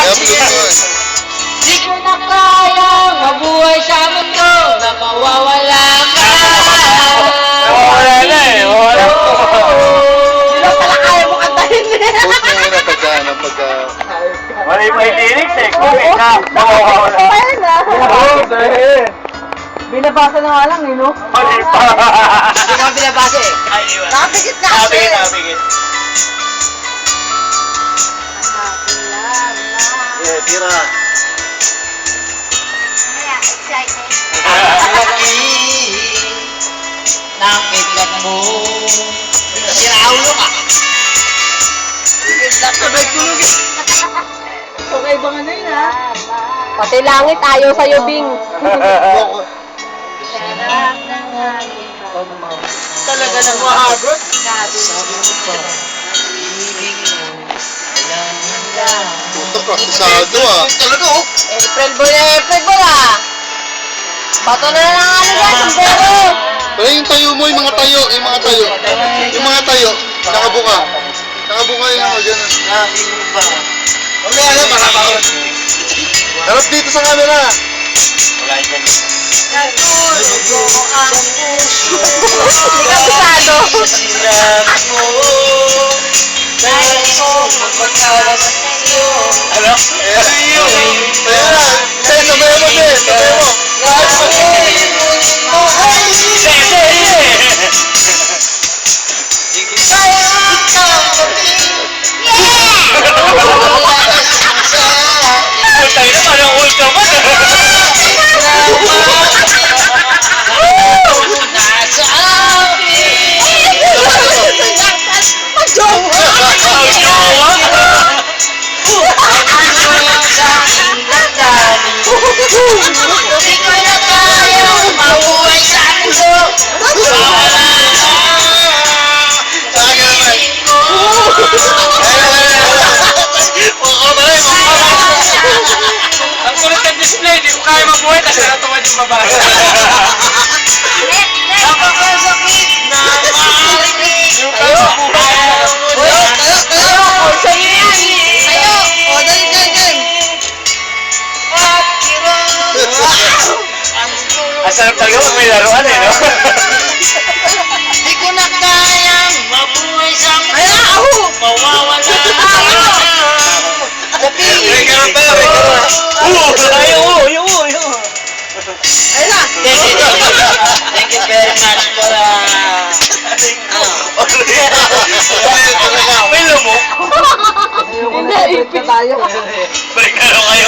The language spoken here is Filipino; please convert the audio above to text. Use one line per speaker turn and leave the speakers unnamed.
Di ko na kayang mabuhay sa mundo na mawawala ka.
Wala na eh. Wala po.
Hindi daw pala kaya mo kantahin eh.
Post mo muna pagka,
Wala yung may lyrics eh. Kung ika, mawawala.
Ayan na.
Oo, dahil.
Binabasa na nga lang eh, no?
Mali pa.
Hindi ko binabasa eh.
Nakapigit na kasi.
Nakapigit. Yeah, tira.
Excited.
Ang laki ng kidlat mo. Sinaulo ka. Sabay tulog eh.
Okay ba nga na yun, ha? Pati langit ayaw sa'yo, Bing.
Talaga nang mahabot. Sabi mo pa, ibig mo, walang handa.
Puto, praktisado ah.
Talaga oh.
April Boy ah. Bato na lang ano dyan, sombrero.
Pero yung tayo mo, yung mga tayo. Yung mga tayo, nakabuka. Nakabuka yung ako, gano'n.
Sabi mo ba?
Mamaya na, makabaon. Harap dito sa camera.
Wala yan.
Hindi ka pisado.
Sinabi mo, dahil ko magpagkawas sa iyo.
Ano?
Ayan na. Say, sabayan mo, Say. Sabayan mo.
Tayo na parang ultraman. Ang kulit ng display, di ko kaya mabuhay kasi natuwa yung babae.
Napakasakit na marinig.
Yung kaya mabuhay. Ang sarap talaga pag may laruan eh, no?
Di ko na kayang mabuhay sa mundo. Mawawala ka.
May ganun tayo, may ganun.
Thank you very much for
May lumok.
Hindi, ipit tayo.
May gano'n kayo.